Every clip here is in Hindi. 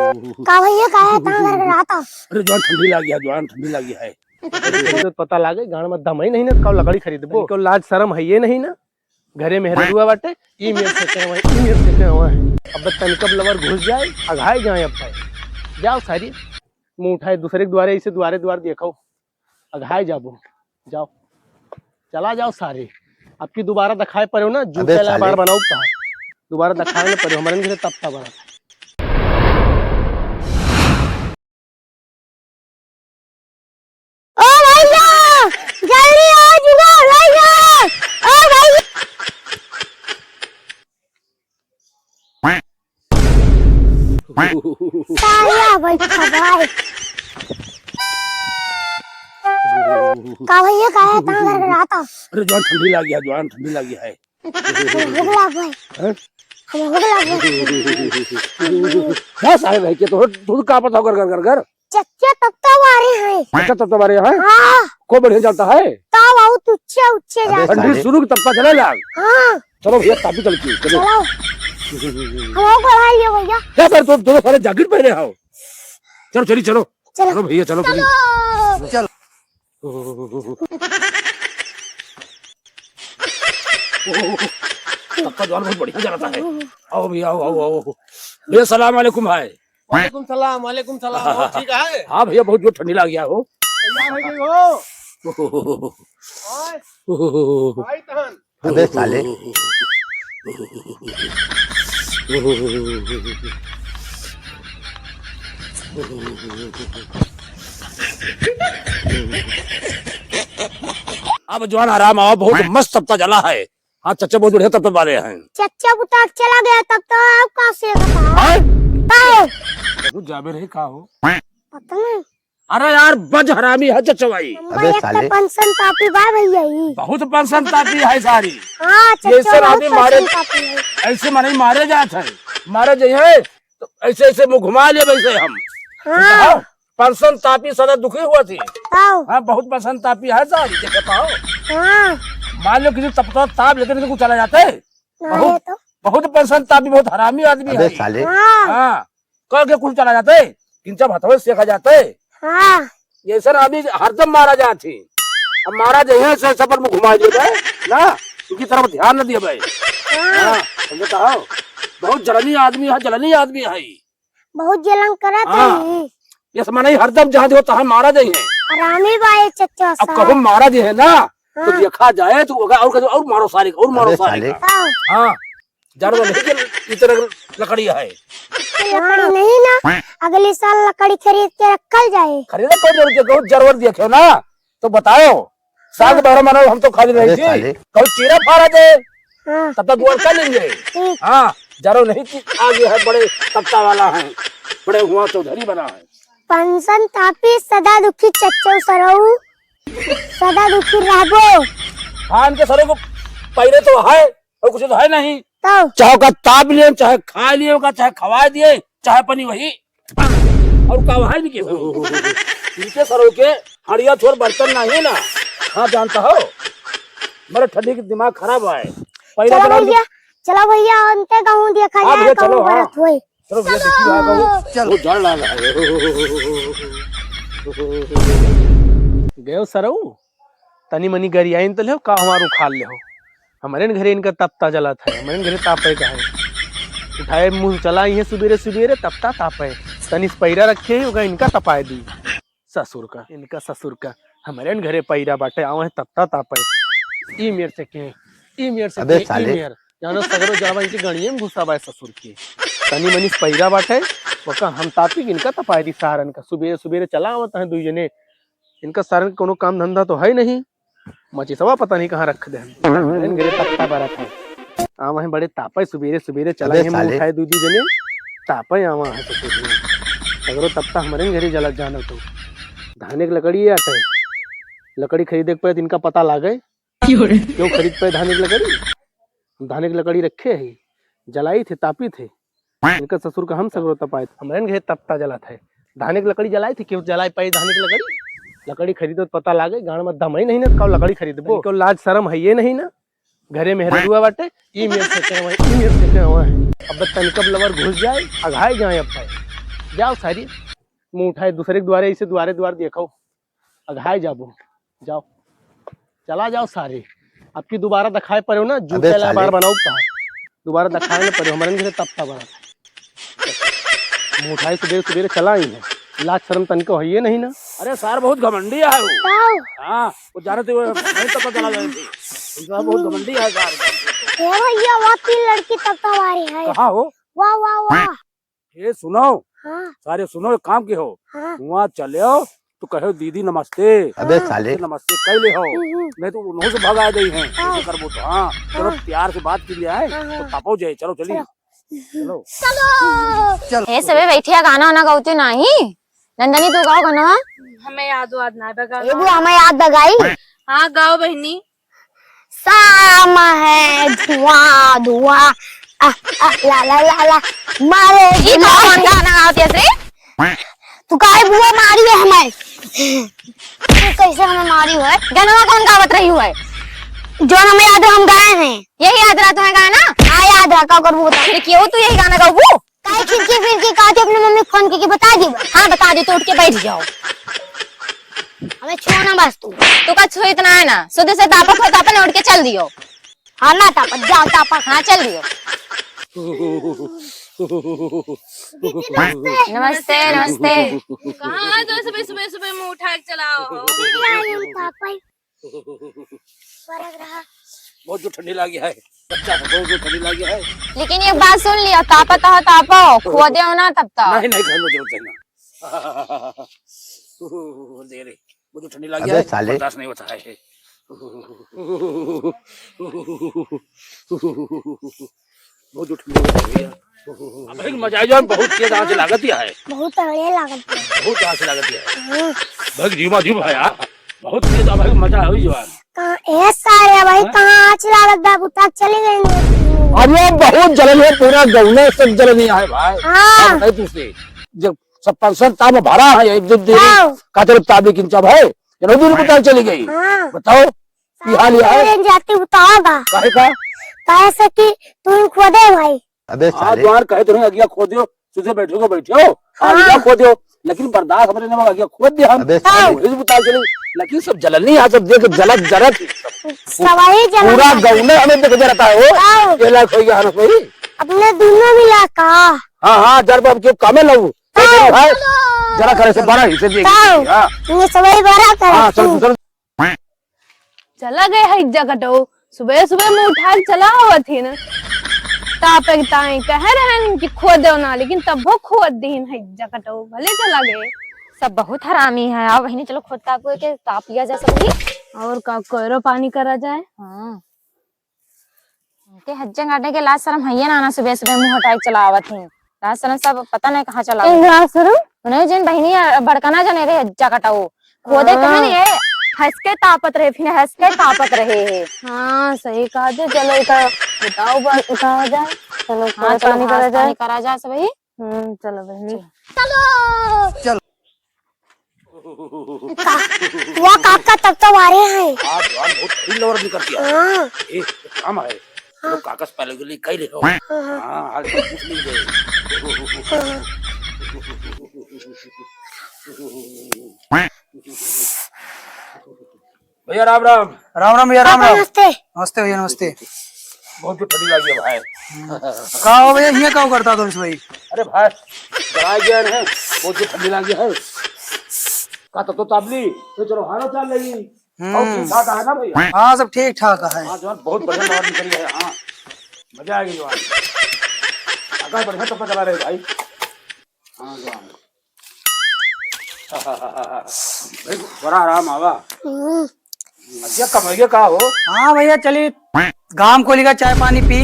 का भैया का है कहां घर रहा था। अरे जवान ठंडी लग गया, जवान ठंडी लग गया है। तो पता लागे गाड़ में दम ही नहीं ना, कौ लकड़ी खरीदबो को लाज शर्म है ये नहीं ना। घरे में हेरुआ बाटे ई मेर से के वही ई मेर से के वही अब तनिकब लवर घुस जाए अघाई जाए। अब भाई जाओ सारी मुंह उठाए दूसरे के द्वारे इसे द्वारे द्वार देखो अघाई जाबो जाओ चला जाओ सारे। अब की दोबारा दिखाए पड़े हो ना जूते ला बार बनाओ का दोबारा दिखाए ना पड़े हमारे घर तब तक बना। ओ भैया जल्दी आ जुगाड़ भैया। ओ भैया साला बैठा भाई का भैया का है कहां घर रहा था। अरे जवान ठंडी लग गया, जवान ठंडी लग गया है। भुगला भाई हम भुगला भाई क्या साहब है कि तो का पता कर कर कर कर चच्चा तब तो मारे हैं। अच्छा तब तुम्हारे यहाँ हां को बढ़िया चलता है ता बहुत ऊंचे ऊंचे जा। ठंडी शुरू की तब चले लाग। हां चलो भैया तापी चलती चलो। हम बढ़ा लिया भैया। क्या सर तुम दोनों सारे जैकेट पहने हो। चलो चली चलो चलो चलो भैया चलो चलो सबका जवान बहुत बढ़िया चलाता है। आओ भैया आओ आओ आओ भैया सलाम वालेकुम भाई। वालेकुम सलाम और ठीक है। हाँ भैया बहुत जोर ठंडी लग गया हो। भाई तहन अबे साले अब जवान आराम आओ बहुत मस्त तपता जला है। हाँ चच्चा बहुत बढ़िया तपता वाले हैं। चच्चा बुता चला गया तब तो आप कहां से जाबे रही का हो पता नहीं। अरे यार बज हरामी है चच्चा भाई। अबे साले पेंशन काफी बा भैया ही बहुत पेंशन तापी है सारी। हां ये चच्चा सर बहुत आदमी मारे पेंशन काफी है। ऐसे मारे मारे जाते हैं मारे जाइए तो ऐसे ऐसे मुंह घुमा लिए वैसे हम। हां पेंशन तापी सदा दुखी हुआ थी। आओ हाँ बहुत पेंशन तापी है सारी देखता हो। हां मान लो किसी तपता ताप लेते नहीं तो चला जाते है। नहीं तो बहुत पेंशन तापी बहुत हरामी आदमी अबे है। साले हां हाँ कल के कुछ चला जाते किंचा हथवे सेका जाते। हां ये सर अभी हरदम मारा जाती अब मारा जाए से सफर में घुमा दिए ना उनकी तरफ ध्यान न दिए भाई। हाँ समझता हो बहुत जलनी आदमी है जलनी आदमी है। बहुत जलन करत हाँ। है ये समय नहीं हरदम जहाँ होता है मारा जाए। आरामी बाए चच्चा अब साहब। कहो मारा जाए ना तो हाँ। देखा जाए तो होगा और मारो सारे और मारो अबे सारे साले का। आओ हाँ जड़ नहीं कि इतना लकड़ी है लकड़ी नहीं ना अगले साल लकड़ी खरीद के रखल जाए। खरीदे कौन जरूरत देखे ना तो बताओ साग 12 महीना हम तो खाली रही अबे थी साले कल चीरा फाड़ा दे हां तब तक गोल कर लेंगे। ठीक हाँ जरूर नहीं कि आगे है बड़े तख्ता वाला है बड़े हुआ चौधरी बना है। पेंशन तापी सदा दुखी चच्चा सरऊ सदा दुखी रहबो। खान के सरों को पहले तो है और कुछ तो है नहीं। तो चाहे का ताप लिए चाहे खा लिए चाहे खवा दिए चाहे पनी वही और का है नहीं इनके सरों के हड़िया छोड़ बर्तन नहीं ना। हाँ जानता हो मेरा ठंडी की दिमाग खराब है पहले चलो भैया अंते कहूं देखा हाँ जाए भैया, कहूं चलो, हाँ। बरत होए। चलो भैया देखी आ गई चलो जड़ लगा गयो सरऊ तनी मनी गरियाइन तो ले का हमारो खाल ले हो। हमारे घरे इनका तपता जला था हमारे घरे तापे का है उठाए मुंह चला ये सुबेरे सुबेरे तपता तापे तनी पैरा रखे होगा इनका तपाए दी ससुर का इनका ससुर का हमारे घरे पैरा बाटे आओ है तपता तापे ई मेर से के ई मेर से अबे के ई साले। मेर जानो सगरो जड़वा इनकी गणिये में घुसा बाय ससुर की तनी मनी पैरा बाटे वका हम तापी इनका तपाए दी सारन का सुबेरे सुबेरे चला आवत है दुई जने इनका सारन का कोनो काम धंधा तो है नहीं मची सवा पता नहीं कहाँ रख दे हम घरे तपता बारा था आवा है बड़े तापे सुबेरे सुबेरे चला अबे है साले। मुंह उठाए दूधी जने तापे आवा है तो सगरो तपता हमारे घरे जला जाना तो धाने की लकड़ी आते लकड़ी खरीदे के पहले इनका पता लागे क्यों खरीद पे धाने की लकड़ी धाने की लकड़ी रखे है जलाई थे तापी थे इनका ससुर का हम सगरो तपाए हमारे घरे तपता जला थे धाने की लकड़ी जलाई थी क्यों जलाई पाई धाने की लकड़ी लकड़ी खरीदो तो पता लागे गाड़ में दम ही नहीं ना कौ लकड़ी खरीदबो क्यों लाज शर्म है ये नहीं ना। घरे में हेरुआ बाटे ई मेर से के वही ई मेर से के वही अब तनिकब लवर घुस जाए अघाई जाए। अब भाई जाओ सारी मुंह उठाए दूसरे के द्वारे इसे द्वारे द्वार देखो अघाए जाबो जाओ चला जाओ सारे आपकी दोबारा दिखाए पड़े हो ना जूते ला बार बनाओ कहा दोबारा दिखाए ना पड़े हमारे घर तब बना मुंह उठाए सवेरे सवेरे चला ही नहीं लाज शर्म तन को है नहीं ना। अरे सर बहुत घमंडी है वो। आओ हाँ वो जा रहे थे वो नहीं तक चला गए थे उनका बहुत घमंडी है सर। ए भैया वहाँ 3 लड़की तब तक आ रही है। कहाँ हो? वाह वाह वाह। ये सुनो हाँ सारे सुनो एक काम के हो हाँ। वहाँ चले हो तो कहो दीदी नमस्ते। अबे साले नमस्ते कह ले हो नहीं तो उन्हों से भगा गई हैं करबो तो। हाँ चलो प्यार से बात की जाए तो पापो जाए चलो चलिए चलो। हे सबे बैठिया गाना वाना गाउते नहीं नंदनी तू गाओ गाना। हमें याद वाद ना बगा। ये वो हमें याद लगाई। हाँ गाओ बहनी। साम है धुआं धुआं ला ला ला ला मारे ये कौन गाना गाउते से तू काहे बुआ मारी है हमें। तू कैसे हमें मारी है? गाना कौन गावत रही हुआ है जो हमें याद है हम गाए हैं। यही याद रहता है गाना। हाँ याद रखा कर वो बता। फिर क्यों तू यही गाना गाऊ? काहे खिड़की फिर कहा थे अपने मम्मी फोन करके बता दी। हाँ बता दे तो उठ के बैठ जाओ। हमें छोड़ना बस तू। तू का छो इतना है ना सुध से तापक हो तापन उठ के चल दियो। हाँ ना तापक जाओ तापक। हाँ चल दियो। नमस्ते नमस्ते। कहाँ तो सुबह सुबह सुबह मुंह उठा के चलाओ। बहुत जो ठंडी लगी है बच्चा को बहुत जो ठंडी लगी है। लेकिन एक बात सुन लिया तापत हो तापो खो दे ना तब तक। नहीं नहीं कहने जरूरत नहीं दे रे वो जो ठंडी लगी है बर्दाश्त नहीं होता है। बहुत जो ठंडी लगी है अबे मजा आ जाए बहुत तेज आंच लागत है बहुत तगड़े लागत है। बहुत आंच लागत है भाई जीवा जीव है यार बहुत तेज भाई मजा है जवान। कहाँ ए सारे भाई कहाँ आँच लागत बाबू तक चले गए। अरे बहुत जलन है पूरा गौने सब जलनी है भाई। हाँ नहीं तुझसे जब सब पंसन ताब भरा है एक दिन हाँ। कातर ताबे किंचा भाई चलो दूर पता चली गई। हाँ बताओ की हाल है जाती बताओगा काहे का काहे से कि तुम खोदे भाई। अबे साले द्वार कहे तुम्हें अगिया खो दियो तुझे बैठो बैठो अगिया खो दियो लेकिन बर्दाश्त हमने ने अगिया खो दिया हम पता चली लेकिन सब जलनी है सब देख जलत जरत सवाई जला पूरा गौने हमें देख जाता है वो केला खोई गया हनस भाई अपने दोनों मिला का। हाँ हाँ जब अब क्यों कामे लगू भाई जरा करे से बड़ा ही से देख। हां ये सवाई बड़ा कर। हां चल चल चला गए है जगटो सुबह सुबह मुंह उठा के चला हुआ थी ना तापे ताई कह रहे कि खो दो ना लेकिन तब वो खो दीन है जगटो भले चला गए। सब बहुत हरामी है। आओ बहनी चलो खुद ताप के ताप लिया जा सकती। और का कोयरो पानी करा जाए। हाँ इनके हज्जे काटने के लाज शर्म है ना सुबह सुबह मुंह हटाई चलावत थी लाज शर्म सब पता नहीं कहाँ चला उन्हें जिन बहनी बड़कना जने रे हज्जा कटाओ खोदे कहे नहीं है हंस के तापत रहे फिर हंस के तापत रहे है। हाँ सही कहा थे। चलो इधर बताओ बात उठाया जाए। चलो हाँ पानी करा जाए। करा जाए सब ही। चलो बहनी वो काका तब तो मारे हैं। आज यार बहुत ठंडी लवर निकलती है। हाँ ए काम है तो कागज पहले के लिए कह ले हो। हां हाल तो कुछ नहीं गए भैया राम राम। राम राम भैया राम राम। नमस्ते। नमस्ते भैया नमस्ते। बहुत जो ठंडी लगी है भाई। कहा हो भैया ये क्या करता तुम भाई? अरे भाई डरा गया है बहुत जो ठंडी लगी है का तो ताबली तो चलो हारो चल लगी और ठीक ठाक है ना भैया। हाँ सब ठीक ठाक है। हाँ जवान बहुत बढ़िया लवर निकली है। हाँ मजा आएगी जवान आकाश बढ़िया तो चला रहे भाई। हाँ जवान बड़ा आराम आवा अच्छा कमाइए का हो। हाँ भैया चलिए गांव को लेकर चाय पानी पी।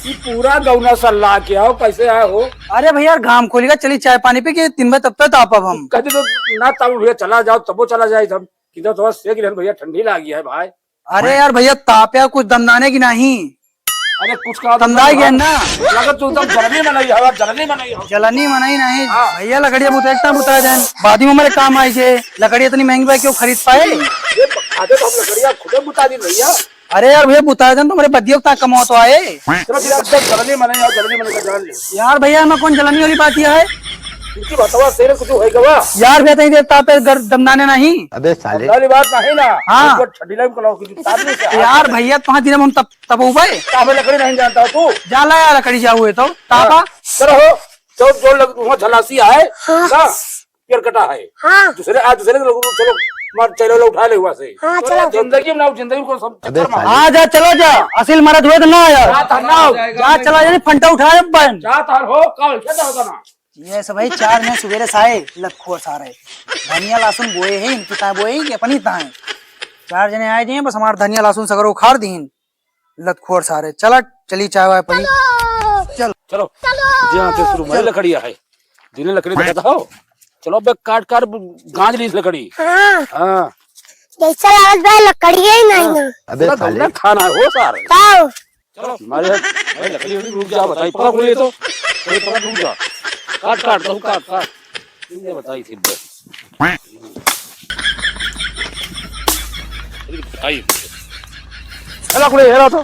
ये पूरा गौना सल्ला के आओ कैसे आए हो? अरे भैया गांव को लेकर चली चाय पानी पी के 3 बजे तब तक आप हम कहते तो ना तब भैया चला जाओ तबो चला जाए तब किधर थोड़ा सेक रहे भैया ठंडी लगी है भाई। अरे यार भैया ताप्या कुछ दमदाने की नहीं। अरे कुछ का दमदाई गया ना लागत तू एकदम जलनी में नहीं हवा जलनी में नहीं हो। जलनी मनाई नहीं भैया लकड़िया बुता बुता जाए बादी में मेरे काम आई छे लकड़ी इतनी महंगी भाई क्यों खरीद पाए। ये आधे तो हम लकड़ियां खुदे बुता दी भैया अरे यार भैया बुता जान तुम्हारे बदियो तक कमाओ तो आए चलो फिर अब तक जलनी मने और जलनी मने का जान ले यार भैया मैं कौन जलानी वाली बात यह है इनकी बतावा तेरे कुछ होएगा वा यार भैया तई देता पे दमदाने नहीं वाली बात नहीं ना हाँ। वो छड़ी लाइन को की तार नहीं से यार भैया तुहा दिन हम तब उबे काबे लकड़ी नहीं जानता हो तू जाला यार लकड़ी जाऊ हुए तो तापा चलो हो जो जो वहां झलासी है ना पेड़ कटा है हाँ दूसरे लोग चलो मार चलो लो उठा ले हुआ से हाँ चलो जिंदगी में ना जिंदगी को सब चक्कर मार आ जा चलो जा असिल मारा हुए तो ना यार जा धरना जा चला जा फंटा उठाए बन जा तार हो कल क्या होगा ना ये सब भाई 4 में सवेरे साए लखो सारे धनिया लहसुन बोए हैं इनकी ताए बोए हैं कि अपनी ताए 4 जने आए जी बस हमारे धनिया लहसुन सगर उखाड़ दीन लखोर सारे चला चली चाय वाय पड़ी चलो जहाँ पे शुरू में लकड़ियाँ है जिन्हें लकड़ी दिखाता हो चलो बे काट काट गांज ली इस लकड़ी हाँ हाँ जैसा लागत भाई लकड़ी ही नहीं ना पूरा गमला खाना हो सारे जाओ चलो हमारे भाई लकड़ी रुक जा बताई पकड़ बोले तो पकड़ रुक जा काट काट तो काट काट तुमने बताई थी बताई हेला कुड़े हेला तो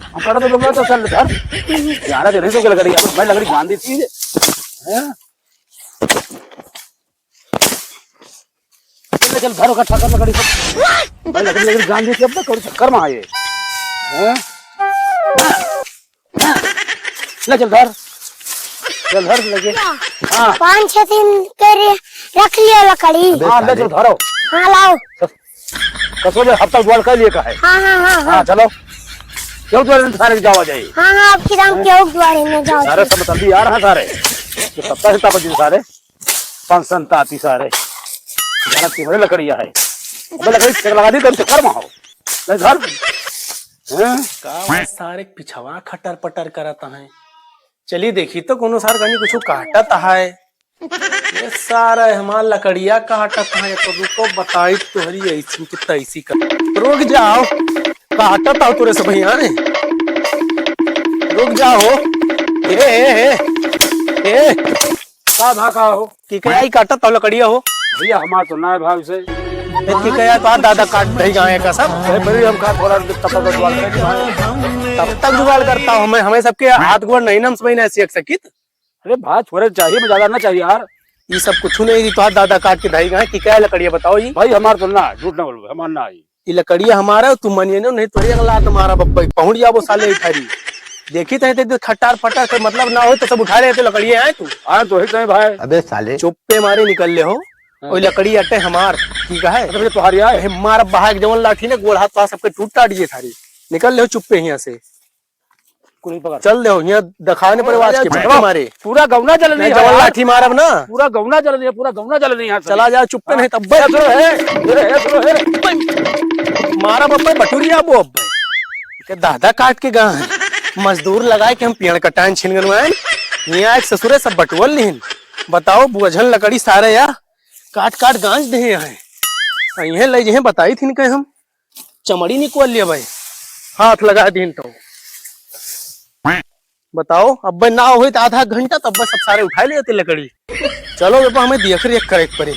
हम कड़ा तो लोग तो चल धर यार दे नहीं तो लकड़ी मैं लकड़ी बांध दी थी हैं चल घर का ठक्कर लकड़ी सब भाई लकड़ी बांध दी थी अब तक चक्कर में आए हैं ले चल घर लगे हाँ 5-6 दिन के रख लिया लकड़ी हाँ ले चल धरो हाँ लाओ कसो में हफ्ता द्वार कर लिए का है हाँ हाँ हाँ हाँ चलो क्यों द्वार सारे जावा जाए हाँ हाँ आपकी दाम क्यों द्वारे में जाओ सारे सब तल्ली यार हैं सारे तो सप्ताह से तापती सारे 5 आती सारे जाना तुम्हारे लकड़ियाँ है अब लकड़ी चेक लगा दी तो चक्कर में हो ले घर का सारे पिछवा खटर पटर करता है चली देखी तो कोनो सार गानी कुछ काटत है ये सारा हमार लकड़िया काटत है तो रुको बताई तोहरी ऐसी की तैसी कर रुक जाओ काटत आओ तोरे सब भैया ने रुक जाओ ए का धाका हो की कया ही काटत आओ लकड़िया हो भैया हमारा तो ना है भाव से की कया तो दादा काट दही गाय का सब बड़ी हम खा थोड़ा तपक द्वार करेंगे तब तक जुगाड़ करता हूँ मैं हमें सबके हाथ गोड़ नहीं नम समझ नहीं सीख सकित अरे भाई थोड़े चाहिए ज्यादा ना चाहिए यार ये सब कुछ नहीं दी तो दादा काट के दही गाय की क्या लकड़िया बताओ जी भाई हमारा तो ना झूठ ना बोलो हमारा ना आई ये लकड़िया हमारा तुम मानिए ना नहीं तो अगला तुम्हारा बब्बा पहुंच जाओ साले इठारी देखी तो खट्टार फटार से मतलब ना हो तो सब उठा रहे तो लकड़िया है तू आए तो ही भाई अबे साले चुप्पे मारे निकल ले हो और लकड़ी अटे हमार ठीक है तुम्हारी आए हमारा बहाक जवन लाठी ने गोड़ हाथ पास सबके टूट टाट दिए थारी निकल ले हो चुप्पे यहाँ से चल ले हो यहाँ दिखाने पर आवाज के बैठ मारे पूरा गौना जल नहीं जवन लाठी मारब ना पूरा गौना जल नहीं पूरा गौना जल नहीं चला जा चुप्पे नहीं तब मारा बब्बा बटुरिया बो अब के दादा काट के गा मजदूर लगाए कि हम पेड़ कटान छिन गनवाए यहाँ एक ससुरे सब बटुअल नहीं बताओ बुझल लकड़ी सारे या काट काट गांज दे ये ले जे बताई थी कहे हम चमड़ी निकल लिया भाई हाथ लगा दीन तो बताओ अब ना हो तो आधा घंटा तब सब सारे उठा लिए लकड़ी चलो हमें देख रेख करे पड़े